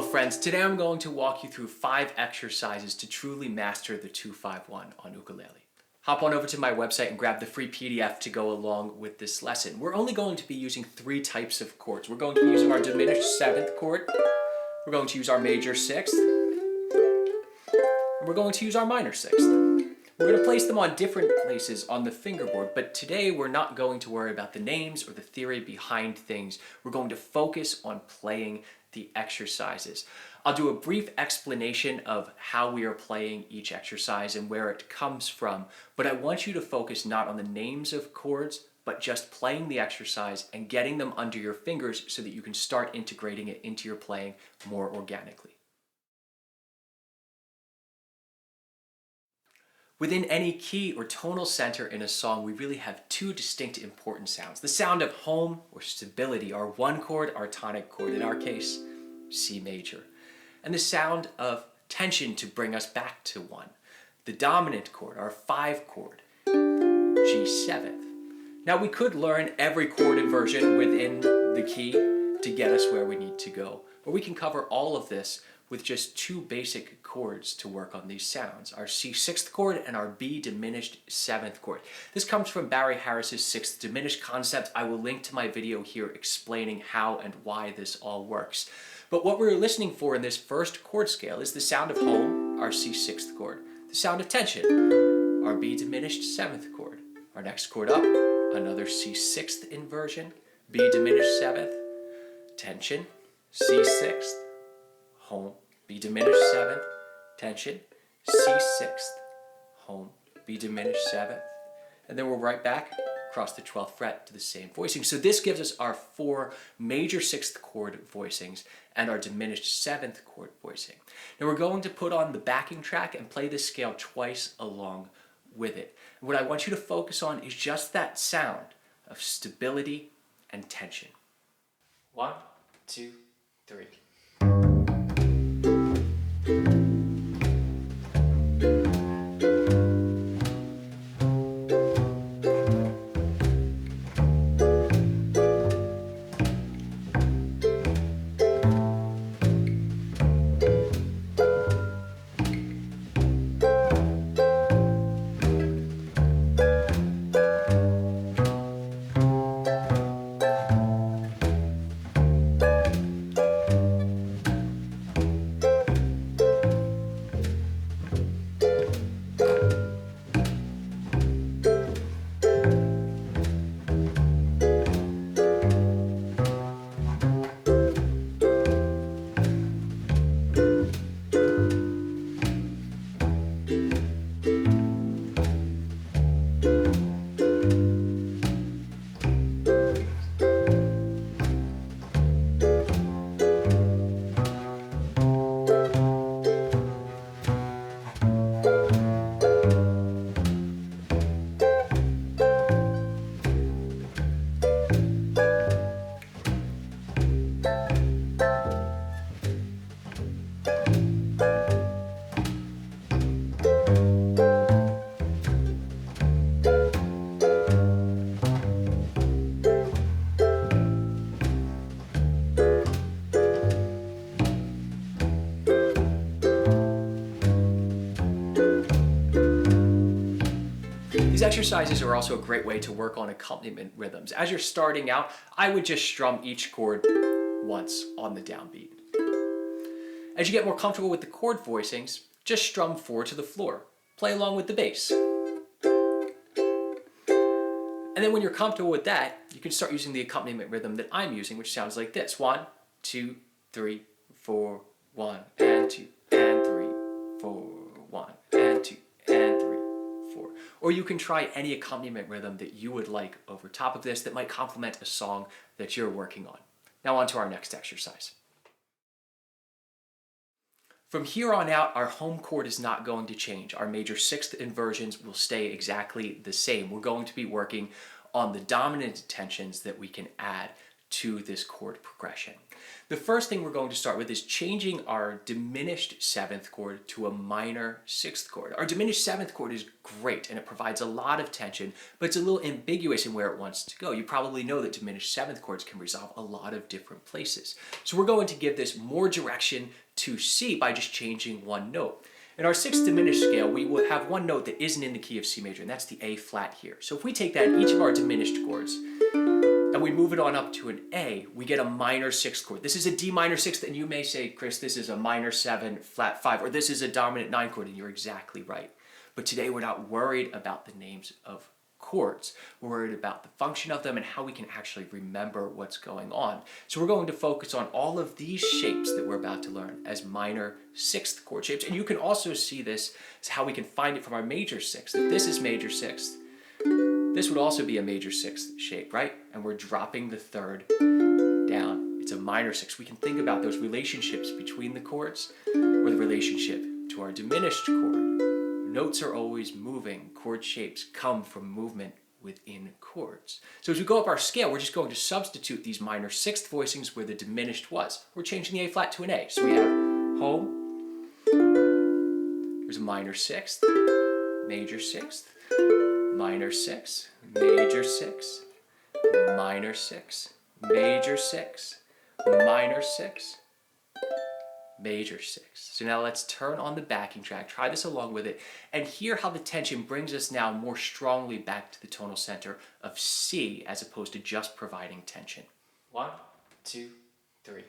friends, today I'm going to walk you through 5 exercises to truly master the 2-5-1 on ukulele. Hop on over to my website and grab the free PDF to go along with this lesson. We're only going to be using 3 types of chords. We're going to be using our diminished 7th chord, we're going to use our major 6th, and we're going to use our minor 6th. We're going to place them on different places on the fingerboard, but today we're not going to worry about the names or the theory behind things. We're going to focus on playing the exercises. I'll do a brief explanation of how we are playing each exercise and where it comes from, but I want you to focus not on the names of chords, but just playing the exercise and getting them under your fingers so that you can start integrating it into your playing more organically. Within any key or tonal center in a song, we really have 2 distinct important sounds. The sound of home or stability, our 1 chord, our tonic chord, in our case, C major. And the sound of tension to bring us back to 1. The dominant chord, our 5 chord, G7. Now we could learn every chord inversion within the key to get us where we need to go, or we can cover all of this with just 2 basic chords to work on these sounds, our C 6th chord and our B diminished 7th chord. This comes from Barry Harris's 6th diminished concept. I will link to my video here explaining how and why this all works. But what we're listening for in this first chord scale is the sound of home, our C 6th chord, the sound of tension, our B diminished 7th chord. Our next chord up, another C 6th inversion, B diminished 7th, tension, C 6th, home, B diminished 7th, tension, C 6th, home, B diminished 7th, and then we're right back across the 12th fret to the same voicing. So this gives us our 4 major 6th chord voicings and our diminished 7th chord voicing. Now we're going to put on the backing track and play this scale twice along with it. And what I want you to focus on is just that sound of stability and tension. 1, 2, 3. These exercises are also a great way to work on accompaniment rhythms. As you're starting out, I would just strum each chord once on the downbeat. As you get more comfortable with the chord voicings, just strum 4 to the floor. Play along with the bass. And then when you're comfortable with that, you can start using the accompaniment rhythm that I'm using, which sounds like this. 1, 2, 3, 4, 1, and 2, and 3, 4, 1, and 2, and 3, 4. Or you can try any accompaniment rhythm that you would like over top of this that might complement a song that you're working on. Now on to our next exercise. From here on out, our home chord is not going to change. Our major 6th inversions will stay exactly the same. We're going to be working on the dominant tensions that we can add to this chord progression. The first thing we're going to start with is changing our diminished 7th chord to a minor 6th chord. Our diminished 7th chord is great and it provides a lot of tension, but it's a little ambiguous in where it wants to go. You probably know that diminished 7th chords can resolve a lot of different places. So we're going to give this more direction to C by just changing one note. In our 6th diminished scale, we will have one note that isn't in the key of C major, and that's the A flat here. So if we take that in each of our diminished chords, and we move it on up to an A, we get a minor 6th chord. This is a D minor 6th, and you may say, Chris, this is a minor 7, flat 5, or this is a dominant 9 chord, and you're exactly right. But today we're not worried about the names of chords. We're worried about the function of them and how we can actually remember what's going on. So we're going to focus on all of these shapes that we're about to learn as minor 6th chord shapes. And you can also see this as how we can find it from our major 6th. If this is major 6th, this would also be a major 6th shape, right? And we're dropping the 3rd down. It's a minor 6th. We can think about those relationships between the chords or the relationship to our diminished chord. Notes are always moving. Chord shapes come from movement within chords. So as we go up our scale, we're just going to substitute these minor 6th voicings where the diminished was. We're changing the A flat to an A. So we have home, there's a minor 6th, major 6th, minor 6, major 6, minor 6, major 6, minor 6, major 6. So now let's turn on the backing track, try this along with it, and hear how the tension brings us now more strongly back to the tonal center of C as opposed to just providing tension. 1, 2, 3.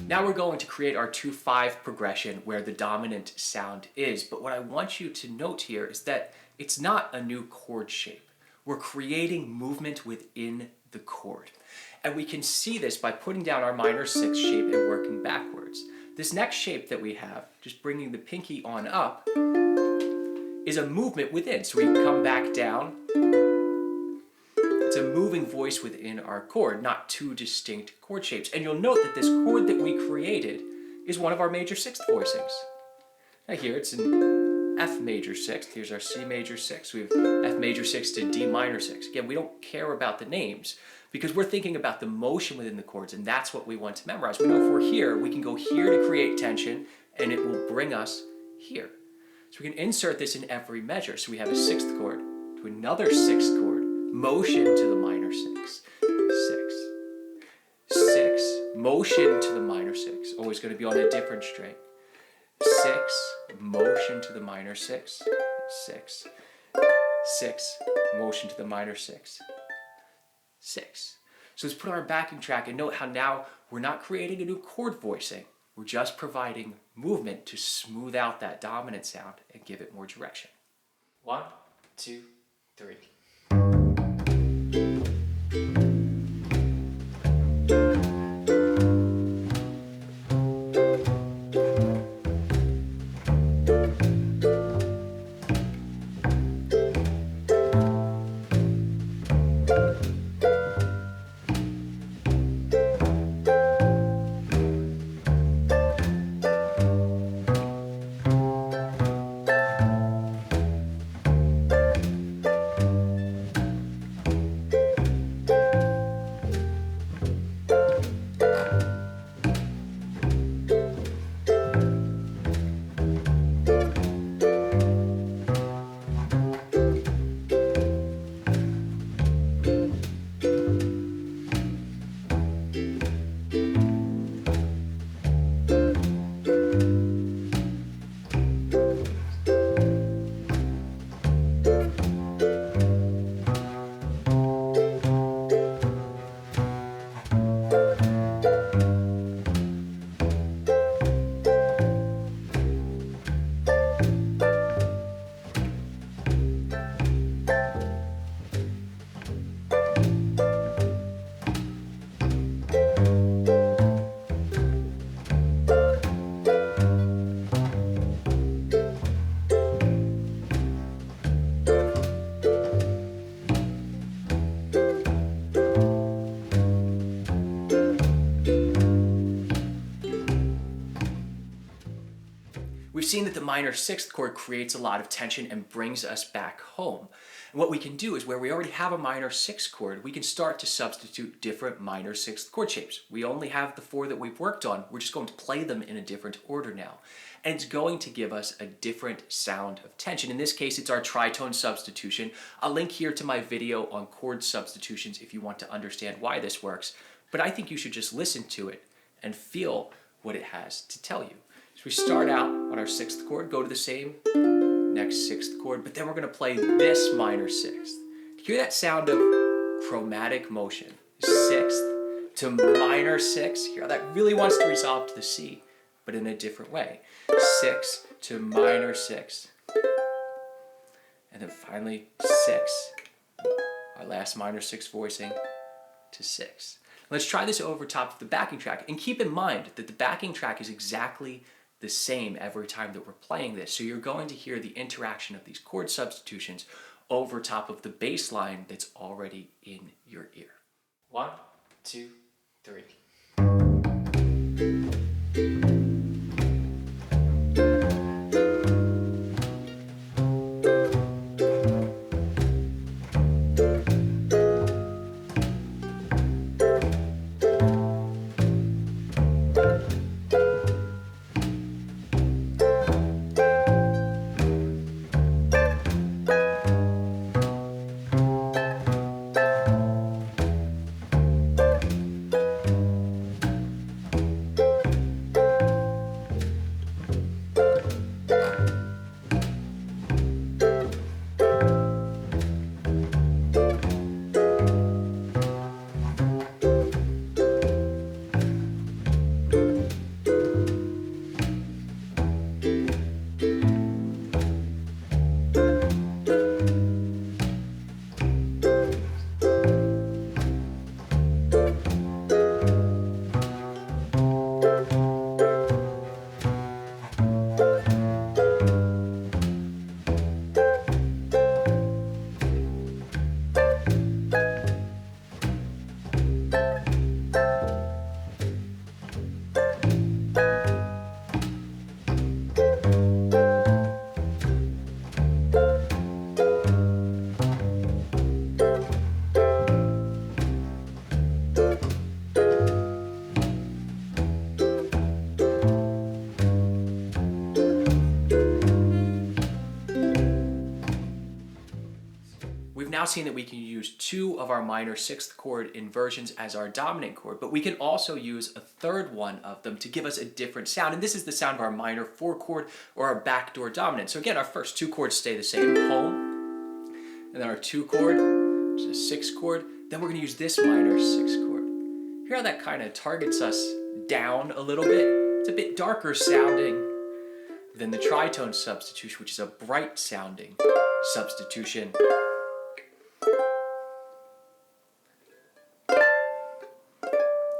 Now we're going to create our 2-5 progression where the dominant sound is, but what I want you to note here is that it's not a new chord shape. We're creating movement within the chord. And we can see this by putting down our minor 6 shape and working backwards. This next shape that we have, just bringing the pinky on up, is a movement within. So we come back down. It's a moving voice within our chord, not two distinct chord shapes. And you'll note that this chord that we created is one of our major 6th voicings. Now here it's an F major 6th. Here's our C major 6. We have F major 6 to D minor 6. Again, we don't care about the names because we're thinking about the motion within the chords, and that's what we want to memorize. We know if we're here, we can go here to create tension, and it will bring us here. So we can insert this in every measure. So we have a 6th chord to another 6th chord, motion to the minor 6, 6, 6, motion to the minor 6, always going to be on a different string, 6, motion to the minor 6, 6, 6, motion to the minor 6, 6. So let's put on our backing track and note how now we're not creating a new chord voicing, we're just providing movement to smooth out that dominant sound and give it more direction. 1, 2, 3. We've seen that the minor sixth chord creates a lot of tension and brings us back home. And what we can do is where we already have a minor sixth chord, we can start to substitute different minor sixth chord shapes. We only have the 4 that we've worked on. We're just going to play them in a different order now. And it's going to give us a different sound of tension. In this case, it's our tritone substitution. I'll link here to my video on chord substitutions if you want to understand why this works. But I think you should just listen to it and feel what it has to tell you. So we start out on our 6th chord, go to the same next 6th chord, but then we're going to play this minor 6th. Hear that sound of chromatic motion. 6th to minor 6. Hear how that really wants to resolve to the C, but in a different way. 6 to minor 6. And then finally 6, our last minor 6 voicing, to 6. Let's try this over top of the backing track, and keep in mind that the backing track is exactly the same every time that we're playing this. So you're going to hear the interaction of these chord substitutions over top of the bass line that's already in your ear. 1, 2, 3. We've now seen that we can use 2 of our minor 6th chord inversions as our dominant chord, but we can also use a 3rd one of them to give us a different sound. And this is the sound of our minor 4 chord or our backdoor dominant. So again, our first 2 chords stay the same, home, and then our 2 chord, which is a 6th chord. Then we're going to use this minor 6th chord. Hear how that kind of targets us down a little bit? It's a bit darker sounding than the tritone substitution, which is a bright sounding substitution.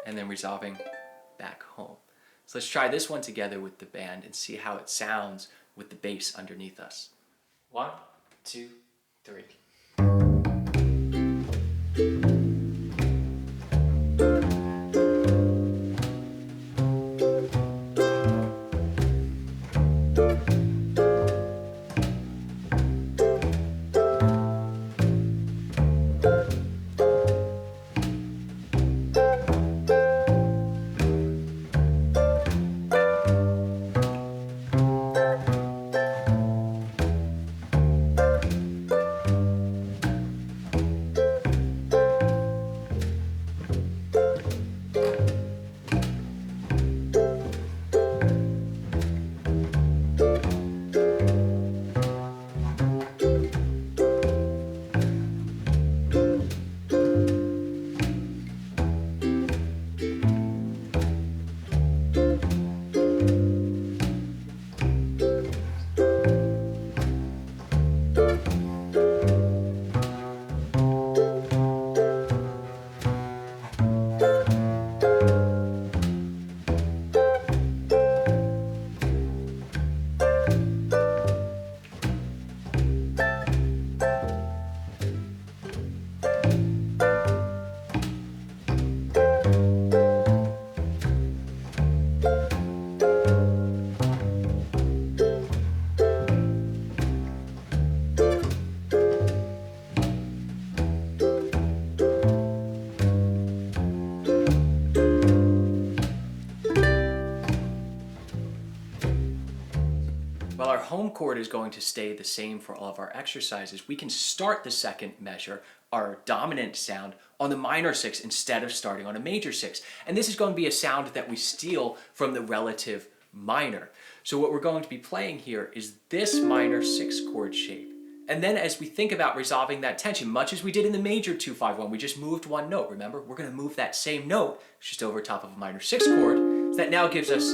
And then resolving back home. So let's try this one together with the band and see how it sounds with the bass underneath us. 1, 2, 3. While our home chord is going to stay the same for all of our exercises, we can start the second measure, our dominant sound, on the minor 6 instead of starting on a major 6. And this is going to be a sound that we steal from the relative minor. So what we're going to be playing here is this minor 6 chord shape. And then as we think about resolving that tension, much as we did in the major 2-5-1, we just moved one note, remember? We're going to move that same note just over top of a minor 6 chord. So that now gives us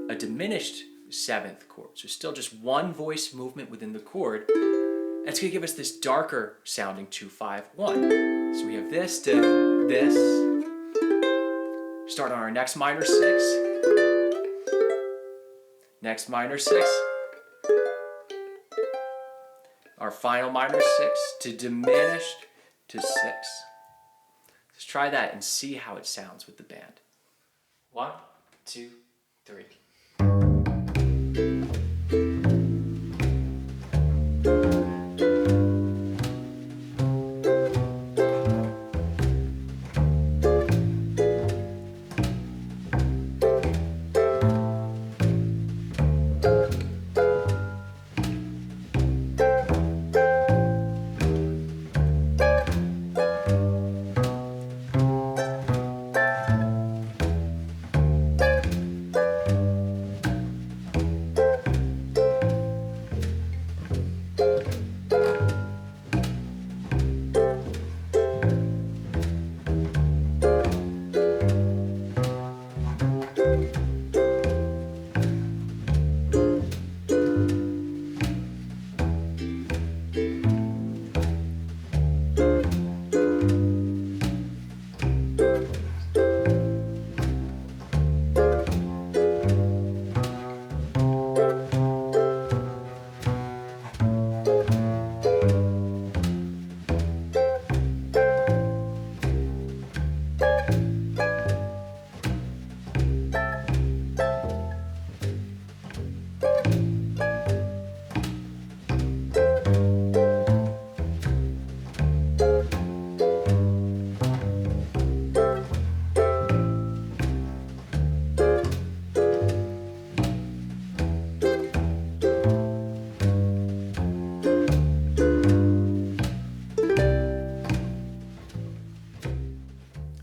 a diminished 7th chord. So still just one voice movement within the chord. And it's going to give us this darker sounding 2-5-1. So we have this to this. Start on our next minor 6. Next minor 6. Our final minor 6 to diminished to 6. Let's try that and see how it sounds with the band. 1, 2, 3.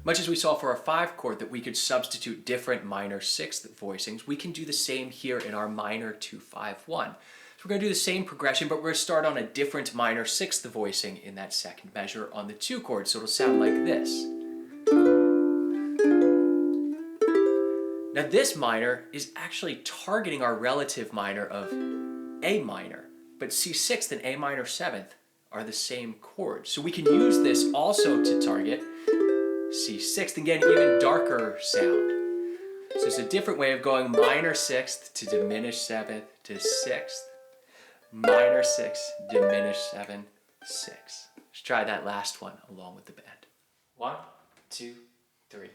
Much as we saw for our 5 chord that we could substitute different minor 6th voicings, we can do the same here in our minor 2-5-1. So we're going to do the same progression, but we're going to start on a different minor 6th voicing in that second measure on the 2 chord, so it'll sound like this. Now this minor is actually targeting our relative minor of A minor, but C6th and A minor 7th are the same chord. So we can use this also to target C6th and get an even darker sound. So it's a different way of going minor 6th to diminished 7th to 6th, minor 6, diminished 7, 6. Let's try that last one along with the band. 1, 2, 3.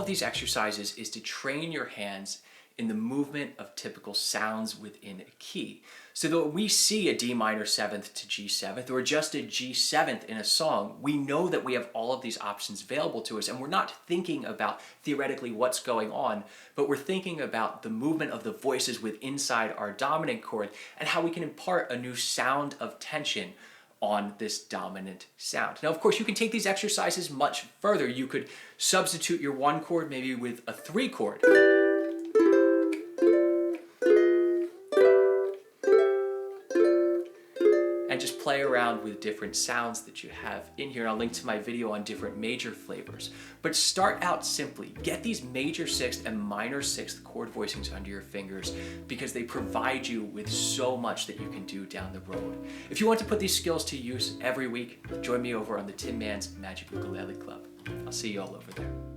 these exercises is to train your hands in the movement of typical sounds within a key. So that when we see a D minor 7th to G 7th or just a G 7th in a song, we know that we have all of these options available to us, and we're not thinking about theoretically what's going on, but we're thinking about the movement of the voices inside our dominant chord and how we can impart a new sound of tension on this dominant sound. Now, of course, you can take these exercises much further. You could substitute your 1 chord maybe with a 3 chord. And just play around with different sounds that you have in here. And I'll link to my video on different major flavors. But start out simply. Get these major 6th and minor 6th chord voicings under your fingers because they provide you with so much that you can do down the road. If you want to put these skills to use every week, join me over on the Tin Man's Magic Ukulele Club. I'll see you all over there.